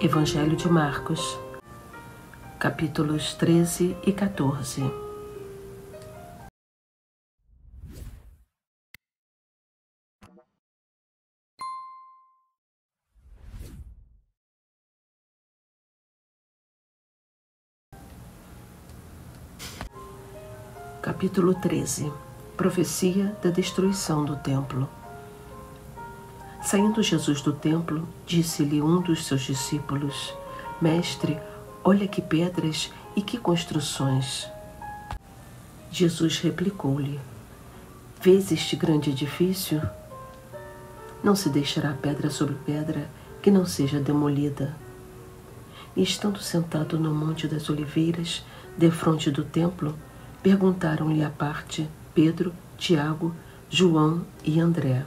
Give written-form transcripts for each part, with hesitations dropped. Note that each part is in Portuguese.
Evangelho de Marcos, capítulos 13 e 14. Capítulo 13. Profecia da destruição do templo. Saindo Jesus do templo, disse-lhe um dos seus discípulos: Mestre, olha que pedras e que construções. Jesus replicou-lhe: Vês este grande edifício? Não se deixará pedra sobre pedra que não seja demolida. E estando sentado no Monte das Oliveiras, defronte do templo, perguntaram-lhe à parte Pedro, Tiago, João e André: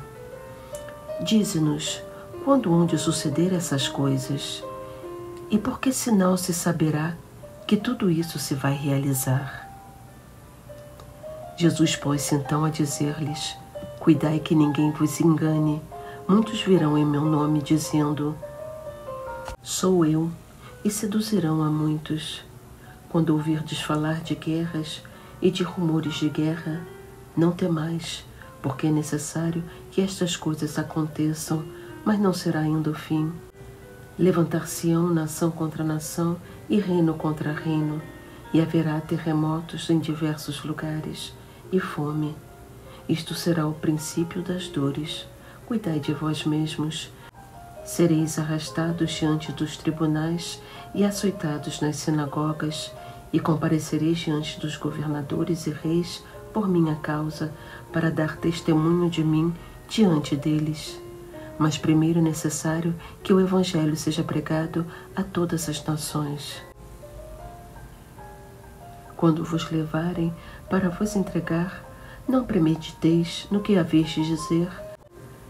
Dize-nos, quando hão de suceder essas coisas? E por que sinal se saberá que tudo isso se vai realizar? Jesus pôs-se então a dizer-lhes: Cuidai que ninguém vos engane. Muitos virão em meu nome dizendo: Sou eu, e seduzirão a muitos. Quando ouvirdes falar de guerras e de rumores de guerra, não temais, porque é necessário que estas coisas aconteçam, mas não será ainda o fim. Levantar-se-ão nação contra nação e reino contra reino, e haverá terremotos em diversos lugares, e fome. Isto será o princípio das dores. Cuidai de vós mesmos. Sereis arrastados diante dos tribunais e açoitados nas sinagogas, e comparecereis diante dos governadores e reis por minha causa, para dar testemunho de mim diante deles. Mas primeiro é necessário que o Evangelho seja pregado a todas as nações. Quando vos levarem para vos entregar, não premediteis no que haveis de dizer,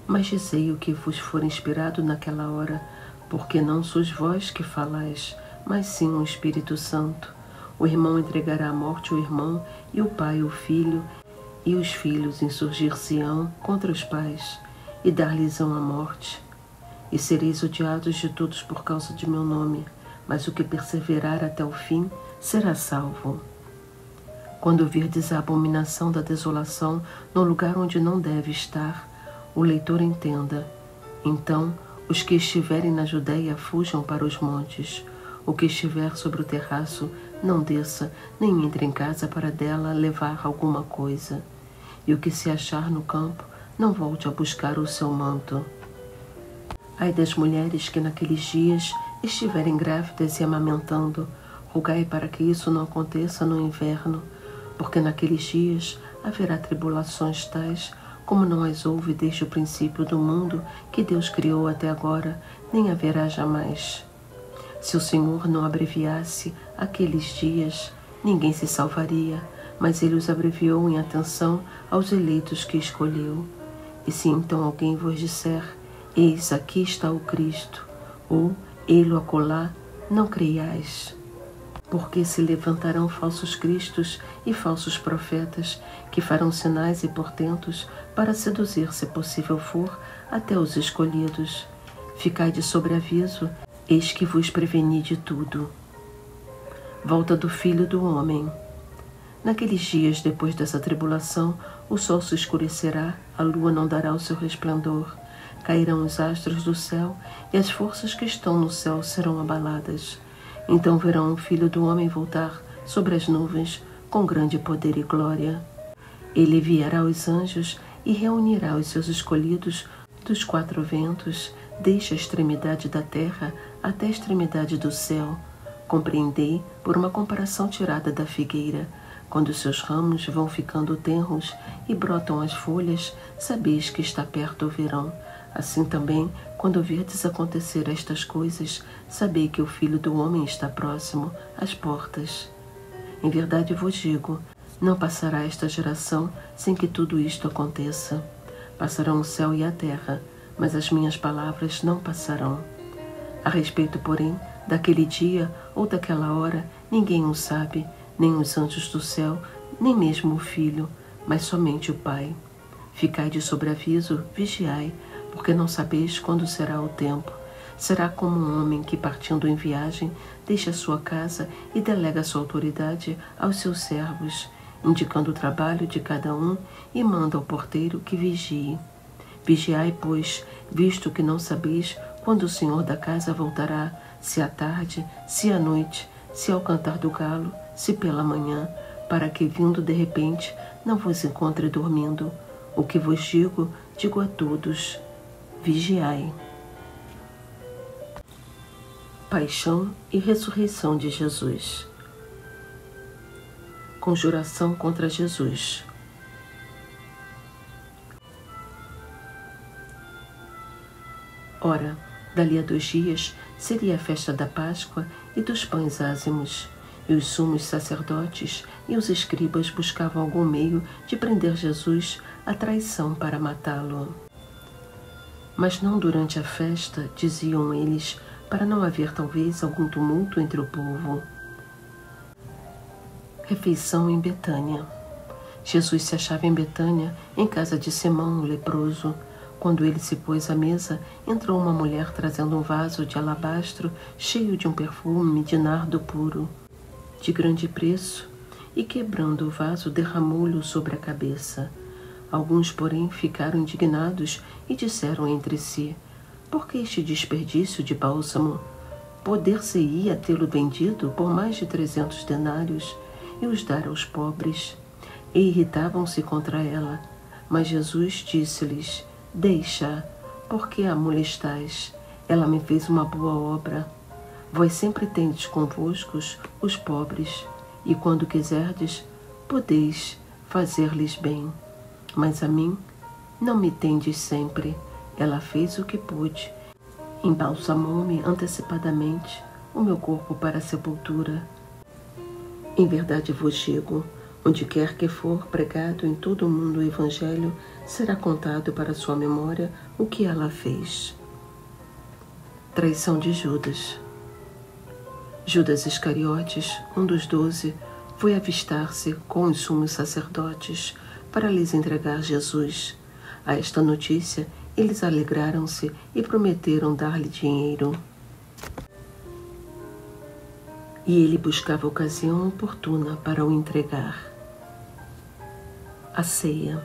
mas dizei o que vos for inspirado naquela hora, porque não sois vós que falais, mas sim o Espírito Santo. O irmão entregará à morte o irmão, e o pai o filho, e os filhos insurgir-se-ão contra os pais, e dar-lhes-ão a morte. E sereis odiados de todos por causa de meu nome, mas o que perseverar até o fim será salvo. Quando virdes a abominação da desolação no lugar onde não deve estar, o leitor entenda. Então, os que estiverem na Judéia fujam para os montes. O que estiver sobre o terraço, não desça, nem entre em casa para dela levar alguma coisa. E o que se achar no campo, não volte a buscar o seu manto. Ai das mulheres que naqueles dias estiverem grávidas e amamentando, rogai para que isso não aconteça no inverno, porque naqueles dias haverá tribulações tais como não as houve desde o princípio do mundo que Deus criou até agora, nem haverá jamais. Se o Senhor não abreviasse aqueles dias, ninguém se salvaria, mas Ele os abreviou em atenção aos eleitos que escolheu. E se então alguém vos disser, eis aqui está o Cristo, ou ei-lo acolá, não creiais. Porque se levantarão falsos cristos e falsos profetas, que farão sinais e portentos para seduzir, se possível for, até os escolhidos. Ficai de sobreaviso, eis que vos preveni de tudo. Volta do Filho do Homem. Naqueles dias, depois dessa tribulação, o sol se escurecerá, a lua não dará o seu resplendor, cairão os astros do céu, e as forças que estão no céu serão abaladas. Então verão o Filho do Homem voltar sobre as nuvens, com grande poder e glória. Ele enviará os anjos e reunirá os seus escolhidos dos quatro ventos, desde a extremidade da terra até a extremidade do céu. Compreendei por uma comparação tirada da figueira. Quando os seus ramos vão ficando tenros e brotam as folhas, sabeis que está perto o verão. Assim também, quando virdes acontecer estas coisas, sabei que o Filho do Homem está próximo, às portas. Em verdade vos digo, não passará esta geração sem que tudo isto aconteça. Passarão o céu e a terra, mas as minhas palavras não passarão. A respeito, porém, daquele dia ou daquela hora, ninguém o sabe, nem os anjos do céu, nem mesmo o Filho, mas somente o Pai. Ficai de sobreaviso, vigiai, porque não sabeis quando será o tempo. Será como um homem que, partindo em viagem, deixa sua casa e delega sua autoridade aos seus servos, indicando o trabalho de cada um e manda ao porteiro que vigie. Vigiai, pois, visto que não sabeis quando o Senhor da casa voltará, se à tarde, se à noite, se ao cantar do galo, se pela manhã, para que, vindo de repente, não vos encontre dormindo. O que vos digo, digo a todos: vigiai. Paixão e ressurreição de Jesus. Conjuração contra Jesus. Ora, dali a 2 dias seria a festa da Páscoa e dos pães ázimos, e os sumos sacerdotes e os escribas buscavam algum meio de prender Jesus à traição para matá-lo. Mas não durante a festa, diziam eles, para não haver talvez algum tumulto entre o povo. Refeição em Betânia. Jesus se achava em Betânia, em casa de Simão, o leproso. Quando ele se pôs à mesa, entrou uma mulher trazendo um vaso de alabastro cheio de um perfume de nardo puro, de grande preço, e quebrando o vaso, derramou-lhe sobre a cabeça. Alguns, porém, ficaram indignados e disseram entre si: por que este desperdício de bálsamo? Poder-se-ia tê-lo vendido por mais de 300 denários e os dar aos pobres. E irritavam-se contra ela. Mas Jesus disse-lhes: deixa, porque a molestais? Ela me fez uma boa obra. Vós sempre tendes convosco os pobres, e quando quiserdes, podeis fazer-lhes bem. Mas a mim não me tendes sempre. Ela fez o que pôde. Embalsamou-me antecipadamente o meu corpo para a sepultura. Em verdade vos digo, onde quer que for pregado em todo o mundo o Evangelho, será contado para sua memória o que ela fez. Traição de Judas. Judas Iscariotes, um dos 12, foi avistar-se com os sumos sacerdotes para lhes entregar Jesus. A esta notícia, eles alegraram-se e prometeram dar-lhe dinheiro. E ele buscava ocasião oportuna para o entregar. A ceia.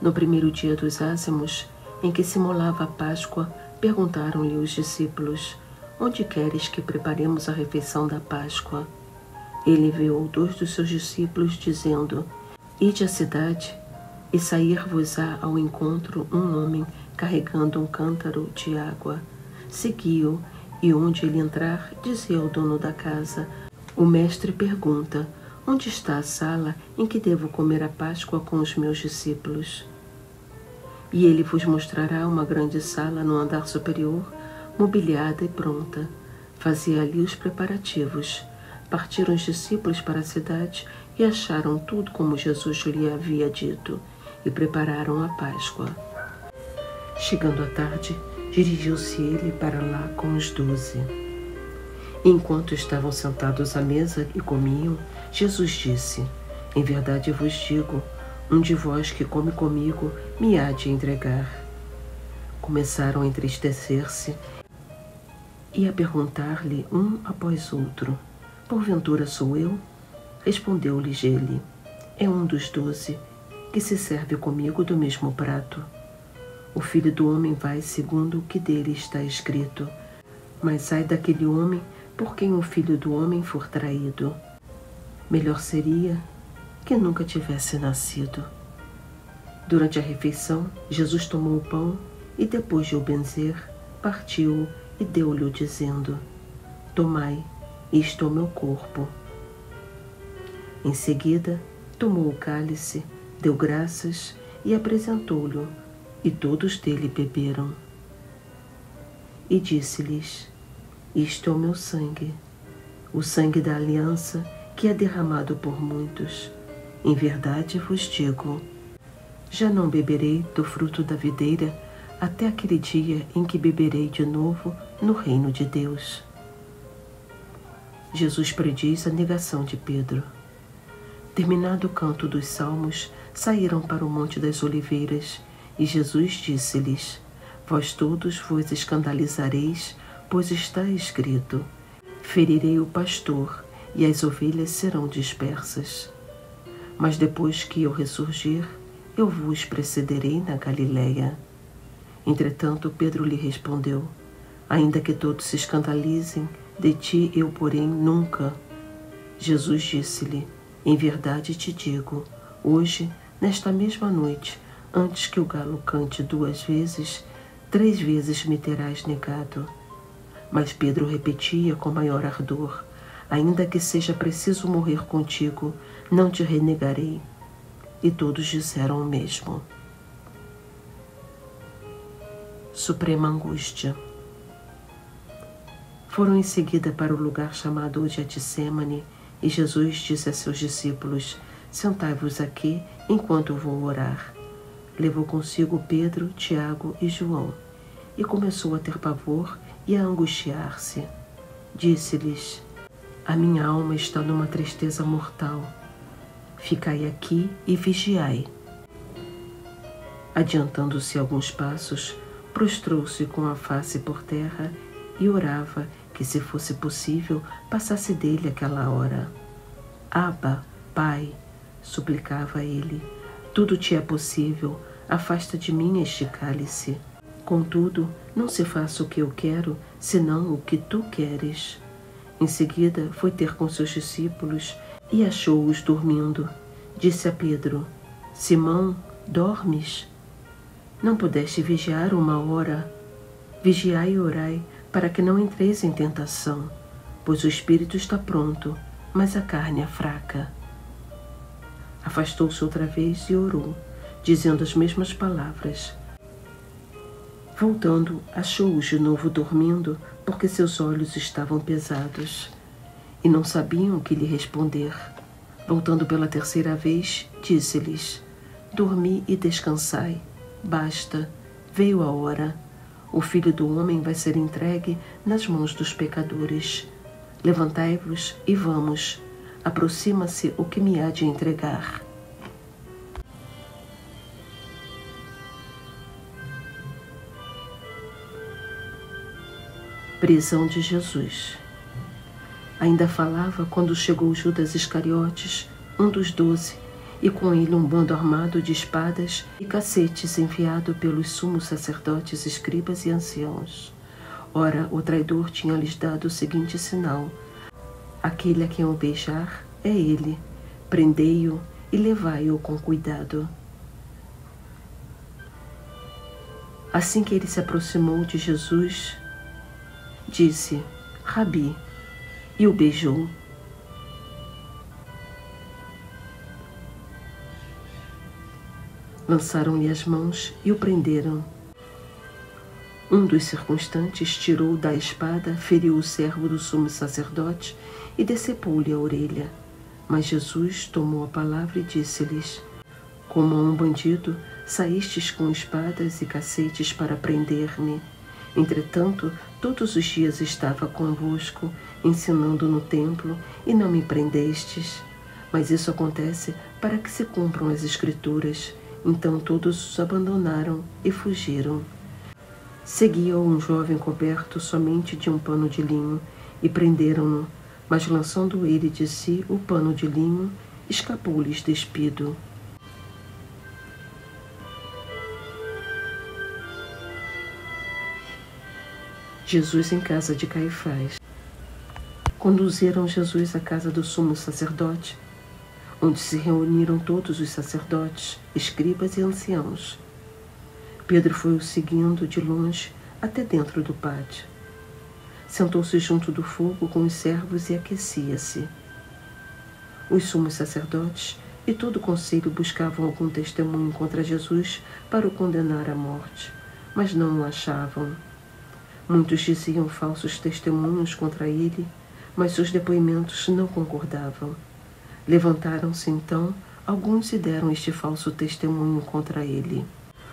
No primeiro dia dos ázimos, em que simulava a Páscoa, perguntaram-lhe os discípulos: onde queres que preparemos a refeição da Páscoa? Ele enviou 2 dos seus discípulos, dizendo: ide à cidade, e sair-vos-á ao encontro um homem carregando um cântaro de água. Segui-o, e onde ele entrar, dizia ao dono da casa: o mestre pergunta: onde está a sala em que devo comer a Páscoa com os meus discípulos? E ele vos mostrará uma grande sala no andar superior, mobiliada e pronta. Fazia ali os preparativos. Partiram os discípulos para a cidade e acharam tudo como Jesus lhe havia dito, e prepararam a Páscoa. Chegando à tarde, dirigiu-se ele para lá com os 12. Enquanto estavam sentados à mesa e comiam, Jesus disse: em verdade vos digo, um de vós que come comigo me há de entregar. Começaram a entristecer-se e a perguntar-lhe um após outro: porventura sou eu? Respondeu-lhes ele: é um dos 12 que se serve comigo do mesmo prato. O Filho do Homem vai segundo o que dele está escrito. Mas ai daquele homem por quem o Filho do Homem for traído. Melhor seria que nunca tivesse nascido. Durante a refeição, Jesus tomou o pão e, depois de o benzer, partiu-o e deu-lhe, dizendo: tomai, isto é o meu corpo. Em seguida, tomou o cálice, deu graças e apresentou-lhe, e todos dele beberam. E disse-lhes: isto é o meu sangue, o sangue da aliança que é derramado por muitos. Em verdade vos digo, já não beberei do fruto da videira até aquele dia em que beberei de novo no reino de Deus. Jesus prediz a negação de Pedro. Terminado o canto dos salmos, saíram para o Monte das Oliveiras, e Jesus disse-lhes: Vós todos vos escandalizareis, pois está escrito: ferirei o pastor, e as ovelhas serão dispersas. Mas depois que eu ressurgir, eu vos precederei na Galiléia. Entretanto, Pedro lhe respondeu: ainda que todos se escandalizem, de ti eu, porém, nunca. Jesus disse-lhe: em verdade te digo, hoje, nesta mesma noite, antes que o galo cante 2 vezes, 3 vezes me terás negado. Mas Pedro repetia com maior ardor: ainda que seja preciso morrer contigo, não te renegarei. E todos disseram o mesmo. Suprema angústia. Foram em seguida para o lugar chamado Getsêmani, e Jesus disse a seus discípulos: sentai-vos aqui enquanto eu vou orar. Levou consigo Pedro, Tiago e João, e começou a ter pavor e a angustiar-se. Disse-lhes: a minha alma está numa tristeza mortal. Ficai aqui e vigiai. Adiantando-se alguns passos, prostrou-se com a face por terra e orava que, se fosse possível, passasse dele aquela hora. Abba, Pai, suplicava ele, tudo te é possível, afasta de mim este cálice. Contudo, não se faça o que eu quero, senão o que tu queres. Em seguida, foi ter com seus discípulos e achou-os dormindo. Disse a Pedro: Simão, dormes? Não pudeste vigiar 1 hora? Vigiai e orai, para que não entreis em tentação, pois o espírito está pronto, mas a carne é fraca. Afastou-se outra vez e orou, dizendo as mesmas palavras. Voltando, achou-os de novo dormindo, porque seus olhos estavam pesados, e não sabiam o que lhe responder. Voltando pela 3ª vez, disse-lhes: dormi e descansai, basta, veio a hora. O Filho do Homem vai ser entregue nas mãos dos pecadores. Levantai-vos e vamos, aproxima-se o que me há de entregar. Prisão de Jesus. Ainda falava quando chegou Judas Iscariotes, um dos 12, e com ele um bando armado de espadas e cacetes enviado pelos sumos sacerdotes, escribas e anciãos. Ora, o traidor tinha lhes dado o seguinte sinal: aquele a quem eu beijar é ele, prendei-o e levai-o com cuidado. Assim que ele se aproximou de Jesus, disse: Rabi, e o beijou. Lançaram-lhe as mãos e o prenderam. Um dos circunstantes tirou da espada, feriu o servo do sumo sacerdote e decepou-lhe a orelha. Mas Jesus tomou a palavra e disse-lhes: como a um bandido, saístes com espadas e cacetes para prender-me. Entretanto, todos os dias estava convosco, ensinando no templo, e não me prendestes. Mas isso acontece para que se cumpram as Escrituras. Então todos os abandonaram e fugiram. Seguia-o um jovem coberto somente de um pano de linho, e prenderam-no, mas lançando ele de si o pano de linho, escapou-lhes despido. Jesus em casa de Caifás. Conduziram Jesus à casa do sumo sacerdote, onde se reuniram todos os sacerdotes, escribas e anciãos. Pedro foi-o seguindo de longe até dentro do pátio. Sentou-se junto do fogo com os servos e aquecia-se. Os sumos sacerdotes e todo o conselho buscavam algum testemunho contra Jesus para o condenar à morte, mas não o achavam. Muitos diziam falsos testemunhos contra ele, mas seus depoimentos não concordavam. Levantaram-se então alguns e deram este falso testemunho contra ele.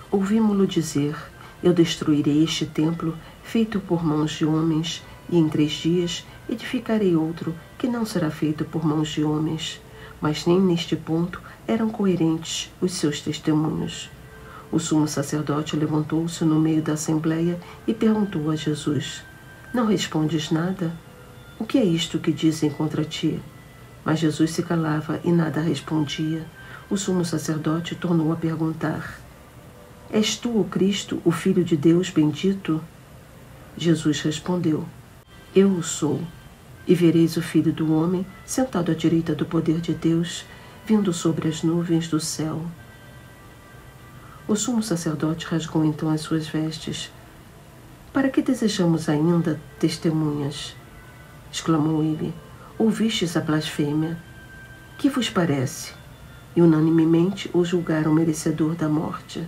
Ouvimo-lo dizer: eu destruirei este templo feito por mãos de homens, e em 3 dias edificarei outro que não será feito por mãos de homens. Mas nem neste ponto eram coerentes os seus testemunhos. O sumo sacerdote levantou-se no meio da assembleia e perguntou a Jesus: Não respondes nada? O que é isto que dizem contra ti? Mas Jesus se calava e nada respondia. O sumo sacerdote tornou a perguntar: És tu o Cristo, o Filho de Deus bendito? Jesus respondeu: Eu o sou. E vereis o Filho do Homem sentado à direita do poder de Deus, vindo sobre as nuvens do céu. O sumo sacerdote rasgou então as suas vestes. Para que desejamos ainda testemunhas? Exclamou ele. Ouvistes a blasfêmia? Que vos parece? E unanimemente o julgaram merecedor da morte.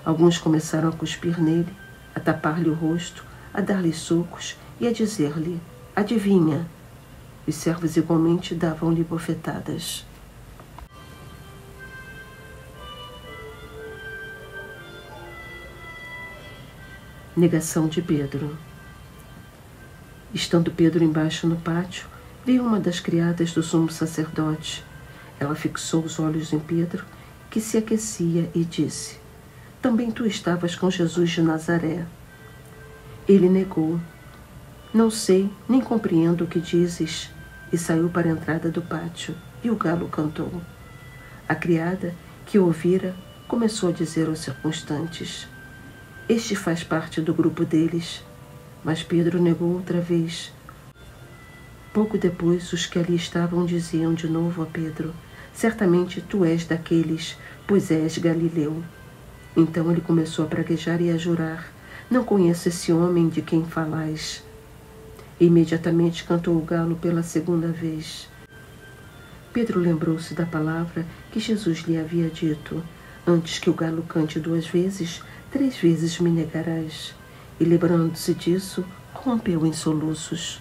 Alguns começaram a cuspir nele, a tapar-lhe o rosto, a dar-lhe socos e a dizer-lhe: Adivinha? Os servos igualmente davam-lhe bofetadas. Negação de Pedro. Estando Pedro embaixo no pátio, veio uma das criadas do sumo sacerdote. Ela fixou os olhos em Pedro, que se aquecia, e disse: Também tu estavas com Jesus de Nazaré. Ele negou: Não sei, nem compreendo o que dizes. E saiu para a entrada do pátio, e o galo cantou. A criada, que ouvira, começou a dizer aos circunstantes: Este faz parte do grupo deles. Mas Pedro negou outra vez. Pouco depois, os que ali estavam diziam de novo a Pedro: Certamente tu és daqueles, pois és Galileu. Então ele começou a praguejar e a jurar: Não conheço esse homem de quem falais. E imediatamente cantou o galo pela segunda vez. Pedro lembrou-se da palavra que Jesus lhe havia dito: Antes que o galo cante 2 vezes, 3 vezes me negarás. E lembrando-se disso, rompeu em soluços.